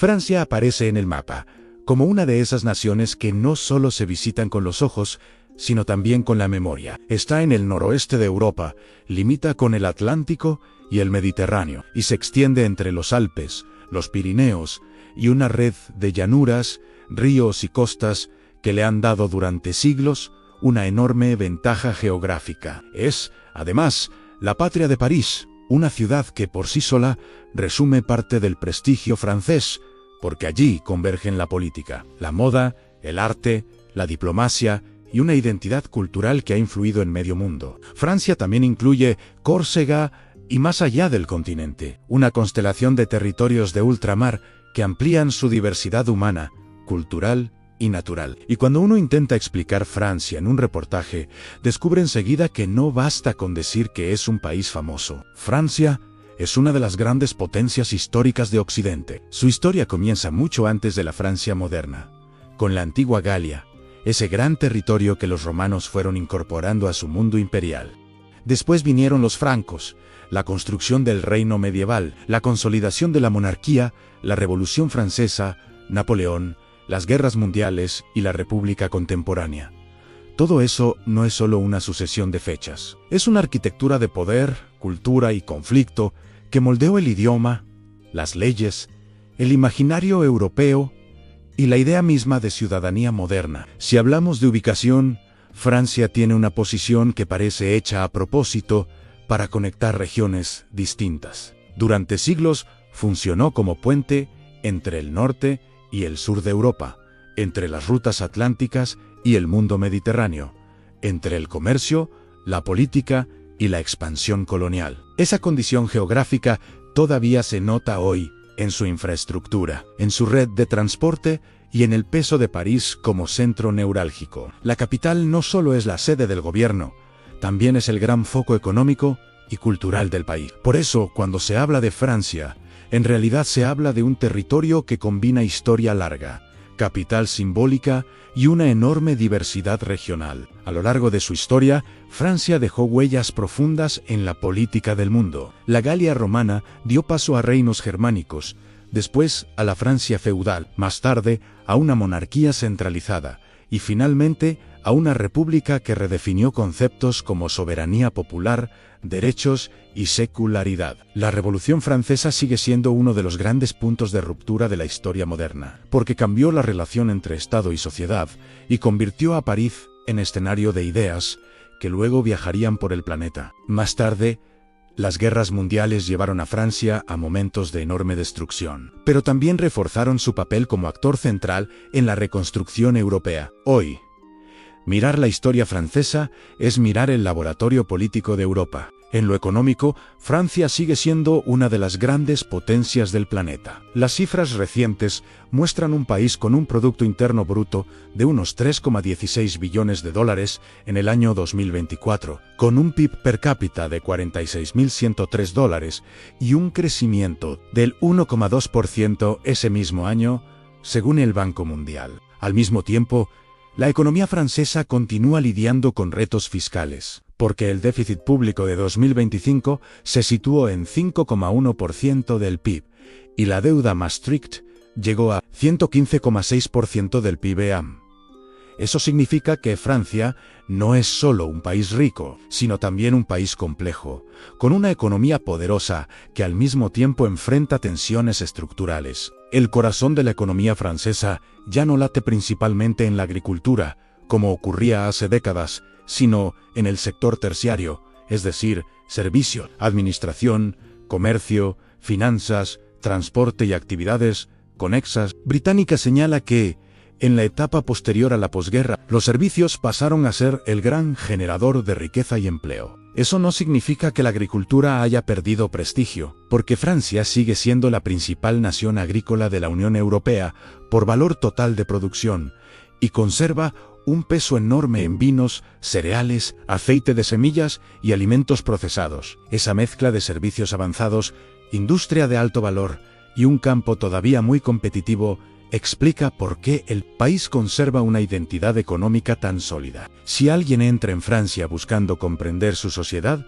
Francia aparece en el mapa como una de esas naciones que no solo se visitan con los ojos, sino también con la memoria. Está en el noroeste de Europa, limita con el Atlántico y el Mediterráneo, y se extiende entre los Alpes, los Pirineos y una red de llanuras, ríos y costas que le han dado durante siglos una enorme ventaja geográfica. Es, además, la patria de París, una ciudad que por sí sola resume parte del prestigio francés, porque allí convergen la política, la moda, el arte, la diplomacia y una identidad cultural que ha influido en medio mundo. Francia también incluye Córcega y más allá del continente, una constelación de territorios de ultramar que amplían su diversidad humana, cultural y natural. Y cuando uno intenta explicar Francia en un reportaje, descubre enseguida que no basta con decir que es un país famoso. Francia es una de las grandes potencias históricas de Occidente. Su historia comienza mucho antes de la Francia moderna, con la antigua Galia, ese gran territorio que los romanos fueron incorporando a su mundo imperial. Después vinieron los francos, la construcción del reino medieval, la consolidación de la monarquía, la Revolución Francesa, Napoleón, las guerras mundiales y la República contemporánea. Todo eso no es solo una sucesión de fechas. Es una arquitectura de poder, cultura y conflicto que moldeó el idioma, las leyes, el imaginario europeo y la idea misma de ciudadanía moderna. Si hablamos de ubicación, Francia tiene una posición que parece hecha a propósito para conectar regiones distintas. Durante siglos funcionó como puente entre el norte y el sur de Europa, entre las rutas atlánticas y el mundo mediterráneo, entre el comercio, la política y la expansión colonial. Esa condición geográfica todavía se nota hoy en su infraestructura, en su red de transporte y en el peso de París como centro neurálgico. La capital no solo es la sede del gobierno, también es el gran foco económico y cultural del país. Por eso, cuando se habla de Francia, en realidad se habla de un territorio que combina historia larga, capital simbólica y una enorme diversidad regional. A lo largo de su historia, Francia dejó huellas profundas en la política del mundo. La Galia romana dio paso a reinos germánicos, después a la Francia feudal, más tarde a una monarquía centralizada y finalmente a una república que redefinió conceptos como soberanía popular, derechos y secularidad. La Revolución Francesa sigue siendo uno de los grandes puntos de ruptura de la historia moderna, porque cambió la relación entre Estado y sociedad y convirtió a París en escenario de ideas que luego viajarían por el planeta. Más tarde, las guerras mundiales llevaron a Francia a momentos de enorme destrucción, pero también reforzaron su papel como actor central en la reconstrucción europea. Hoy, mirar la historia francesa es mirar el laboratorio político de Europa. En lo económico, Francia sigue siendo una de las grandes potencias del planeta. Las cifras recientes muestran un país con un Producto Interno Bruto de unos 3,16 billones de dólares en el año 2024, con un PIB per cápita de 46.103 dólares y un crecimiento del 1,2% ese mismo año, según el Banco Mundial. Al mismo tiempo, la economía francesa continúa lidiando con retos fiscales, porque el déficit público de 2025 se situó en 5,1% del PIB, y la deuda Maastricht llegó a 115,6% del PIB-AM. Eso significa que Francia no es solo un país rico, sino también un país complejo, con una economía poderosa que al mismo tiempo enfrenta tensiones estructurales. El corazón de la economía francesa ya no late principalmente en la agricultura, como ocurría hace décadas, sino en el sector terciario, es decir, servicios, administración, comercio, finanzas, transporte y actividades conexas. Británica señala que, en la etapa posterior a la posguerra, los servicios pasaron a ser el gran generador de riqueza y empleo. Eso no significa que la agricultura haya perdido prestigio, porque Francia sigue siendo la principal nación agrícola de la Unión Europea por valor total de producción, y conserva un peso enorme en vinos, cereales, aceite de semillas y alimentos procesados. Esa mezcla de servicios avanzados, industria de alto valor y un campo todavía muy competitivo explica por qué el país conserva una identidad económica tan sólida. Si alguien entra en Francia buscando comprender su sociedad,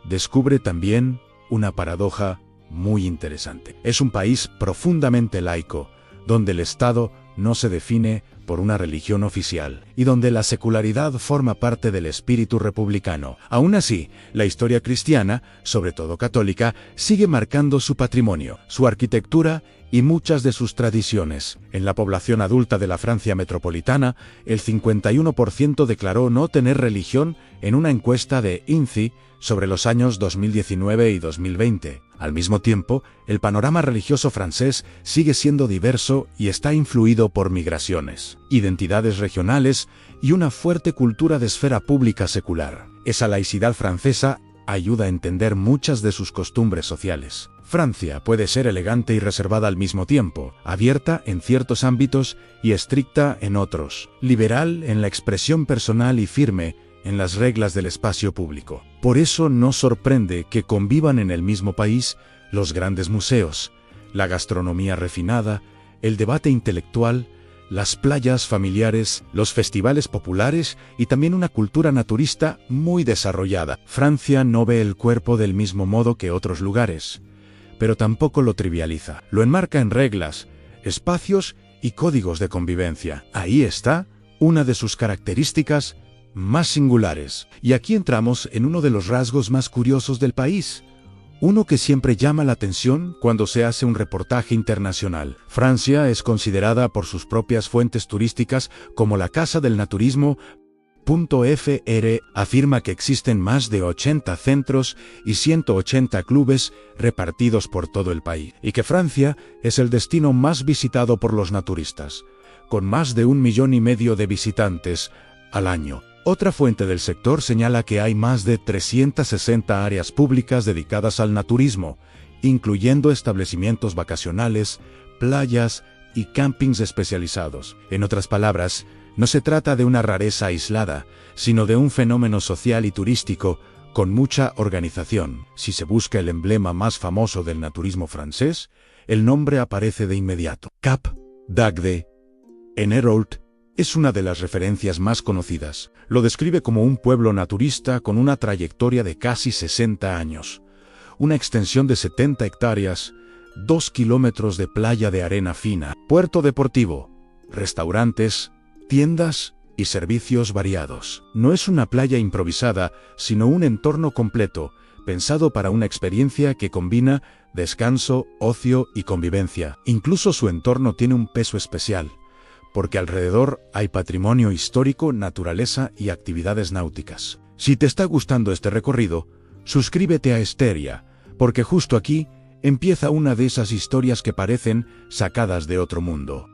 descubre también una paradoja muy interesante. Es un país profundamente laico, donde el Estado no se define por una religión oficial, y donde la secularidad forma parte del espíritu republicano. Aún así, la historia cristiana, sobre todo católica, sigue marcando su patrimonio, su arquitectura y muchas de sus tradiciones. En la población adulta de la Francia metropolitana, el 51% declaró no tener religión en una encuesta de INCI sobre los años 2019 y 2020. Al mismo tiempo, el panorama religioso francés sigue siendo diverso y está influido por migraciones, identidades regionales y una fuerte cultura de esfera pública secular. Esa laicidad francesa ayuda a entender muchas de sus costumbres sociales. Francia puede ser elegante y reservada al mismo tiempo, abierta en ciertos ámbitos y estricta en otros, liberal en la expresión personal y firme en las reglas del espacio público. Por eso no sorprende que convivan en el mismo país los grandes museos, la gastronomía refinada, el debate intelectual, las playas familiares, los festivales populares y también una cultura naturista muy desarrollada. Francia no ve el cuerpo del mismo modo que otros lugares, pero tampoco lo trivializa. Lo enmarca en reglas, espacios y códigos de convivencia. Ahí está una de sus características más singulares. Y aquí entramos en uno de los rasgos más curiosos del país, uno que siempre llama la atención cuando se hace un reportaje internacional. Francia es considerada por sus propias fuentes turísticas como la casa del naturismo. .fr afirma que existen más de 80 centros y 180 clubes repartidos por todo el país, y que Francia es el destino más visitado por los naturistas, con más de 1,5 millones de visitantes al año. Otra fuente del sector señala que hay más de 360 áreas públicas dedicadas al naturismo, incluyendo establecimientos vacacionales, playas y campings especializados. En otras palabras, no se trata de una rareza aislada, sino de un fenómeno social y turístico con mucha organización. Si se busca el emblema más famoso del naturismo francés, el nombre aparece de inmediato. Cap d'Agde, en Hérault, es una de las referencias más conocidas. Lo describe como un pueblo naturista con una trayectoria de casi 60 años, una extensión de 70 hectáreas, 2 kilómetros de playa de arena fina, puerto deportivo, restaurantes, tiendas y servicios variados. No es una playa improvisada, sino un entorno completo, pensado para una experiencia que combina descanso, ocio y convivencia. Incluso su entorno tiene un peso especial, porque alrededor hay patrimonio histórico, naturaleza y actividades náuticas. Si te está gustando este recorrido, suscríbete a Esteria, porque justo aquí empieza una de esas historias que parecen sacadas de otro mundo.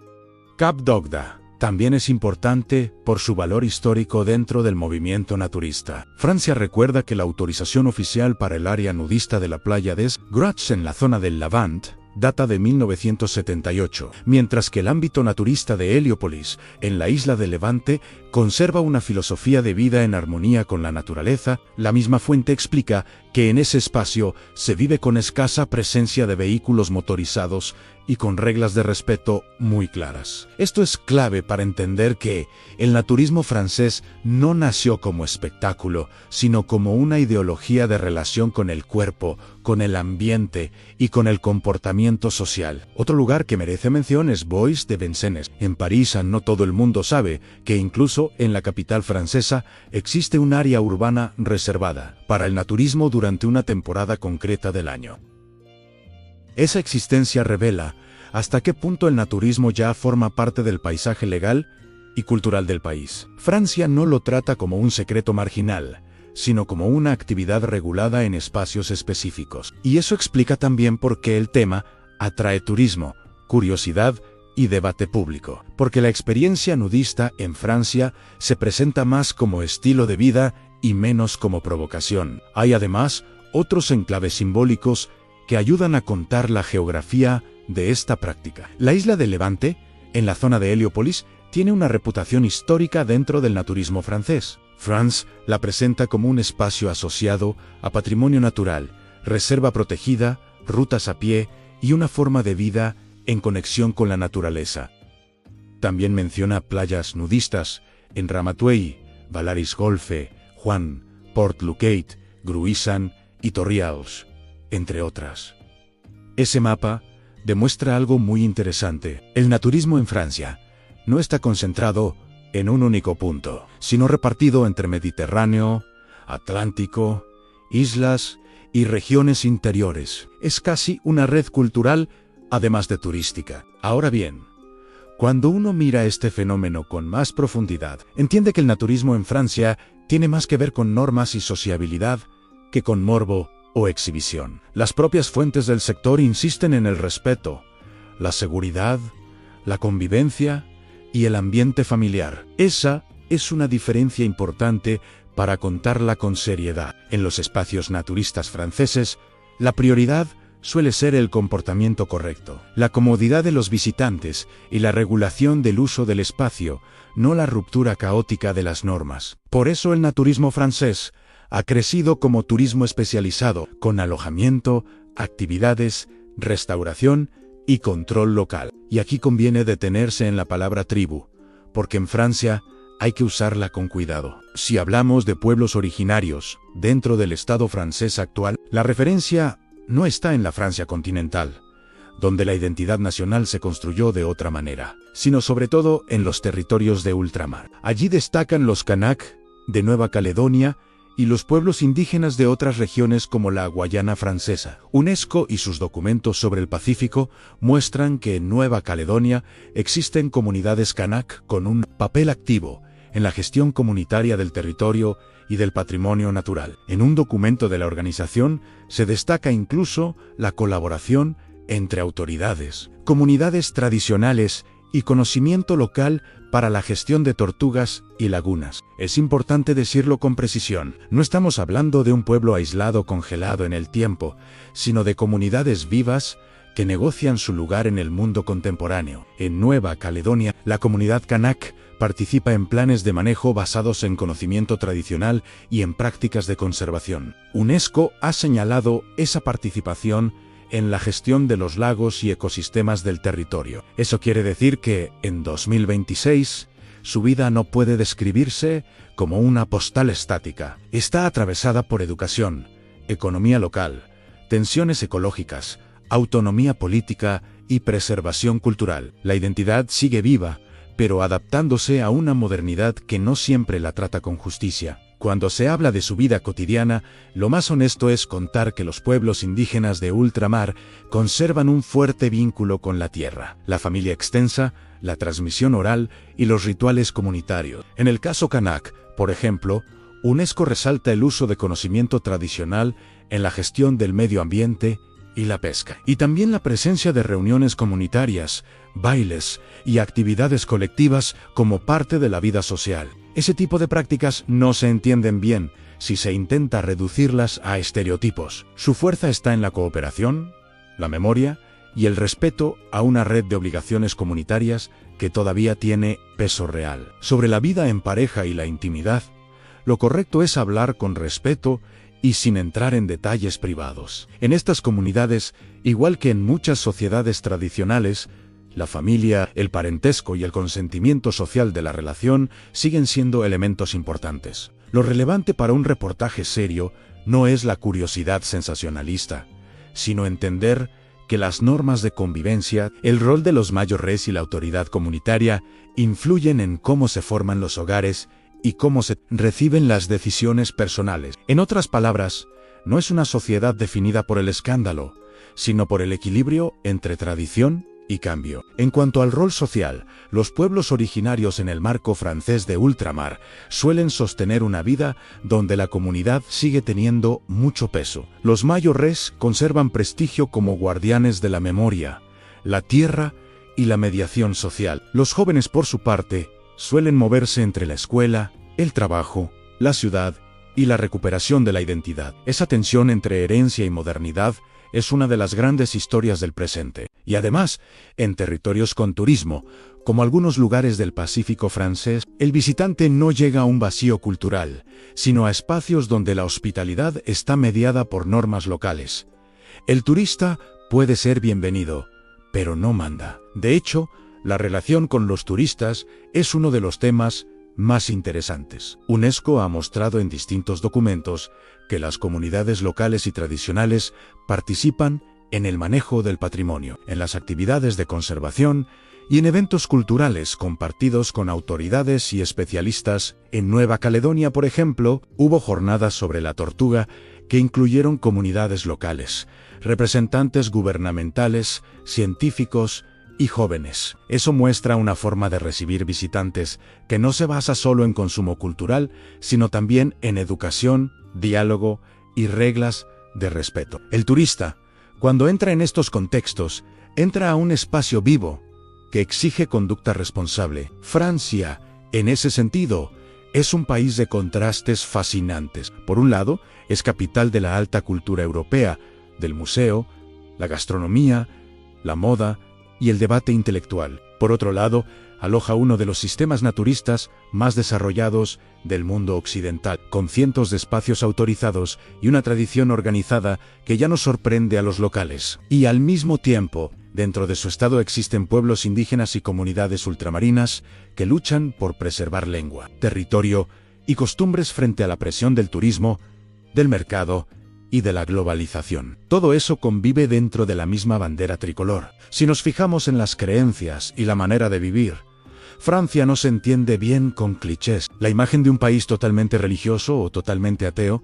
Cap d'Agde también es importante por su valor histórico dentro del movimiento naturista. Francia recuerda que la autorización oficial para el área nudista de la playa des Grots en la zona del Levant data de 1978, mientras que el ámbito naturista de Heliópolis, en la isla de Levante, conserva una filosofía de vida en armonía con la naturaleza. La misma fuente explica que en ese espacio se vive con escasa presencia de vehículos motorizados y con reglas de respeto muy claras. Esto es clave para entender que el naturismo francés no nació como espectáculo, sino como una ideología de relación con el cuerpo, con el ambiente y con el comportamiento social. Otro lugar que merece mención es Bois de Vincennes. En París no todo el mundo sabe que incluso en la capital francesa existe un área urbana reservada para el naturismo durante una temporada concreta del año. Esa existencia revela hasta qué punto el naturismo ya forma parte del paisaje legal y cultural del país. Francia no lo trata como un secreto marginal, sino como una actividad regulada en espacios específicos. Y eso explica también por qué el tema atrae turismo, curiosidad y debate público. Porque la experiencia nudista en Francia se presenta más como estilo de vida y menos como provocación. Hay además otros enclaves simbólicos que ayudan a contar la geografía de esta práctica. La isla de Levante, en la zona de Heliópolis, tiene una reputación histórica dentro del naturismo francés. France la presenta como un espacio asociado a patrimonio natural, reserva protegida, rutas a pie y una forma de vida en conexión con la naturaleza. También menciona playas nudistas en Ramatuelle, Valaris-Golfe, Juan, Port-Louquet, Gruissan y Torrials, entre otras. Ese mapa demuestra algo muy interesante. El naturismo en Francia no está concentrado en un único punto, sino repartido entre Mediterráneo, Atlántico, islas y regiones interiores. Es casi una red cultural, además de turística. Ahora bien, cuando uno mira este fenómeno con más profundidad, entiende que el naturismo en Francia tiene más que ver con normas y sociabilidad que con morbo o exhibición. Las propias fuentes del sector insisten en el respeto, la seguridad, la convivencia y el ambiente familiar. Esa es una diferencia importante para contarla con seriedad. En los espacios naturistas franceses, la prioridad suele ser el comportamiento correcto, la comodidad de los visitantes y la regulación del uso del espacio, no la ruptura caótica de las normas. Por eso el naturismo francés ha crecido como turismo especializado, con alojamiento, actividades, restauración y control local. Y aquí conviene detenerse en la palabra tribu, porque en Francia hay que usarla con cuidado. Si hablamos de pueblos originarios dentro del Estado francés actual, la referencia no está en la Francia continental, donde la identidad nacional se construyó de otra manera, sino sobre todo en los territorios de ultramar. Allí destacan los Kanak de Nueva Caledonia y los pueblos indígenas de otras regiones como la Guayana Francesa. UNESCO y sus documentos sobre el Pacífico muestran que en Nueva Caledonia existen comunidades Kanak con un papel activo en la gestión comunitaria del territorio y del patrimonio natural. En un documento de la organización se destaca incluso la colaboración entre autoridades, comunidades tradicionales y conocimiento local para la gestión de tortugas y lagunas. Es importante decirlo con precisión, no estamos hablando de un pueblo aislado congelado en el tiempo, sino de comunidades vivas que negocian su lugar en el mundo contemporáneo. En Nueva Caledonia, la comunidad Kanak participa en planes de manejo basados en conocimiento tradicional y en prácticas de conservación. UNESCO ha señalado esa participación en la gestión de los lagos y ecosistemas del territorio. Eso quiere decir que, en 2026, su vida no puede describirse como una postal estática. Está atravesada por educación, economía local, tensiones ecológicas, autonomía política y preservación cultural. La identidad sigue viva, pero adaptándose a una modernidad que no siempre la trata con justicia. Cuando se habla de su vida cotidiana, lo más honesto es contar que los pueblos indígenas de ultramar conservan un fuerte vínculo con la tierra, la familia extensa, la transmisión oral y los rituales comunitarios. En el caso Kanak, por ejemplo, UNESCO resalta el uso de conocimiento tradicional en la gestión del medio ambiente y la pesca, y también la presencia de reuniones comunitarias, bailes y actividades colectivas como parte de la vida social. Ese tipo de prácticas no se entienden bien si se intenta reducirlas a estereotipos. Su fuerza está en la cooperación, la memoria y el respeto a una red de obligaciones comunitarias que todavía tiene peso real. Sobre la vida en pareja y la intimidad, lo correcto es hablar con respeto y sin entrar en detalles privados. En estas comunidades, igual que en muchas sociedades tradicionales, la familia, el parentesco y el consentimiento social de la relación siguen siendo elementos importantes. Lo relevante para un reportaje serio no es la curiosidad sensacionalista, sino entender que las normas de convivencia, el rol de los mayores y la autoridad comunitaria influyen en cómo se forman los hogares y cómo se reciben las decisiones personales. En otras palabras, no es una sociedad definida por el escándalo, sino por el equilibrio entre tradición y cambio. En cuanto al rol social, los pueblos originarios en el marco francés de ultramar suelen sostener una vida donde la comunidad sigue teniendo mucho peso. Los mayores conservan prestigio como guardianes de la memoria, la tierra y la mediación social. Los jóvenes, por su parte, suelen moverse entre la escuela, el trabajo, la ciudad y la recuperación de la identidad. Esa tensión entre herencia y modernidad es una de las grandes historias del presente. Y además, en territorios con turismo, como algunos lugares del Pacífico francés, el visitante no llega a un vacío cultural, sino a espacios donde la hospitalidad está mediada por normas locales. El turista puede ser bienvenido, pero no manda. De hecho, la relación con los turistas es uno de los temas más interesantes. UNESCO ha mostrado en distintos documentos que las comunidades locales y tradicionales participan en el manejo del patrimonio, en las actividades de conservación y en eventos culturales compartidos con autoridades y especialistas. En Nueva Caledonia, por ejemplo, hubo jornadas sobre la tortuga que incluyeron comunidades locales, representantes gubernamentales, científicos y jóvenes. Eso muestra una forma de recibir visitantes que no se basa solo en consumo cultural, sino también en educación, diálogo y reglas de respeto. El turista, cuando entra en estos contextos, entra a un espacio vivo que exige conducta responsable. Francia, en ese sentido, es un país de contrastes fascinantes. Por un lado, es capital de la alta cultura europea, del museo, la gastronomía, la moda y el debate intelectual. Por otro lado, aloja uno de los sistemas naturistas más desarrollados del mundo occidental, con cientos de espacios autorizados y una tradición organizada que ya no sorprende a los locales. Y al mismo tiempo, dentro de su estado existen pueblos indígenas y comunidades ultramarinas que luchan por preservar lengua, territorio y costumbres frente a la presión del turismo, del mercado y de la globalización. Todo eso convive dentro de la misma bandera tricolor. Si nos fijamos en las creencias y la manera de vivir, Francia no se entiende bien con clichés. La imagen de un país totalmente religioso o totalmente ateo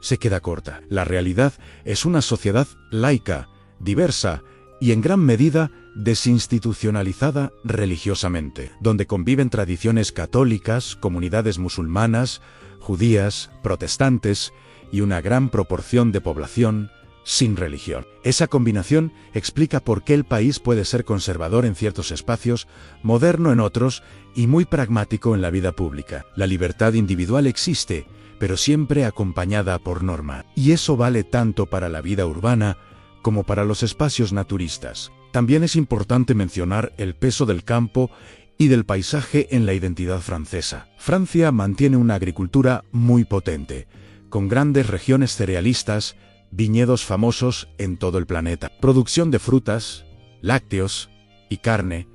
se queda corta. La realidad es una sociedad laica, diversa y en gran medida desinstitucionalizada religiosamente, donde conviven tradiciones católicas, comunidades musulmanas, judías, protestantes y una gran proporción de población sin religión. Esa combinación explica por qué el país puede ser conservador en ciertos espacios, moderno en otros y muy pragmático en la vida pública. La libertad individual existe, pero siempre acompañada por norma. Y eso vale tanto para la vida urbana como para los espacios naturistas. También es importante mencionar el peso del campo y del paisaje en la identidad francesa. Francia mantiene una agricultura muy potente, con grandes regiones cerealistas, viñedos famosos en todo el planeta, producción de frutas, lácteos y carne,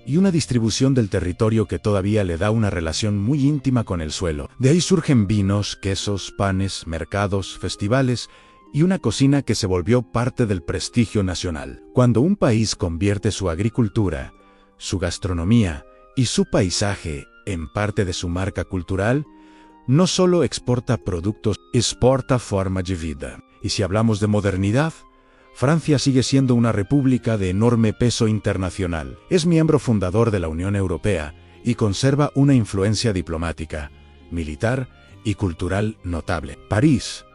y una distribución del territorio que todavía le da una relación muy íntima con el suelo. De ahí surgen vinos, quesos, panes, mercados, festivales y una cocina que se volvió parte del prestigio nacional. Cuando un país convierte su agricultura, su gastronomía y su paisaje en parte de su marca cultural, no solo exporta productos, exporta forma de vida. Y si hablamos de modernidad, Francia sigue siendo una república de enorme peso internacional. Es miembro fundador de la Unión Europea y conserva una influencia diplomática, militar y cultural notable. París,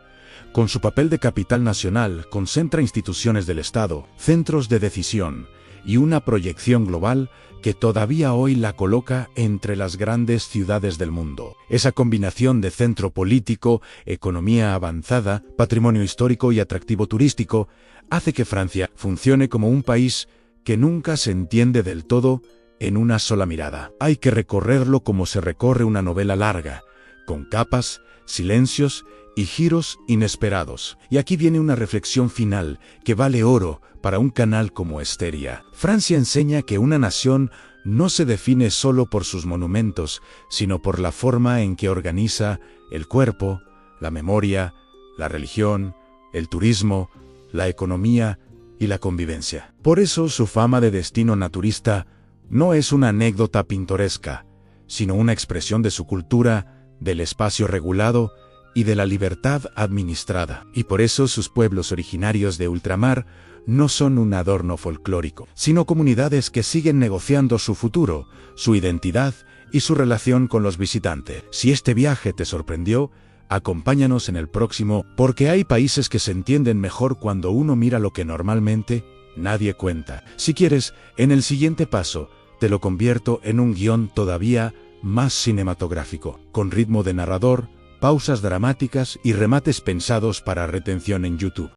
con su papel de capital nacional, concentra instituciones del Estado, centros de decisión y una proyección global que todavía hoy la coloca entre las grandes ciudades del mundo. Esa combinación de centro político, economía avanzada, patrimonio histórico y atractivo turístico hace que Francia funcione como un país que nunca se entiende del todo en una sola mirada. Hay que recorrerlo como se recorre una novela larga, con capas, silencios y giros inesperados. Y aquí viene una reflexión final que vale oro para un canal como Esteria. Francia enseña que una nación no se define solo por sus monumentos, sino por la forma en que organiza el cuerpo, la memoria, la religión, el turismo, la economía y la convivencia. Por eso su fama de destino naturista no es una anécdota pintoresca, sino una expresión de su cultura, del espacio regulado y de la libertad administrada. Y por eso sus pueblos originarios de ultramar no son un adorno folclórico, sino comunidades que siguen negociando su futuro, su identidad y su relación con los visitantes. Si este viaje te sorprendió, acompáñanos en el próximo, porque hay países que se entienden mejor cuando uno mira lo que normalmente nadie cuenta. Si quieres, en el siguiente paso, te lo convierto en un guión todavía más cinematográfico, con ritmo de narrador, pausas dramáticas y remates pensados para retención en YouTube.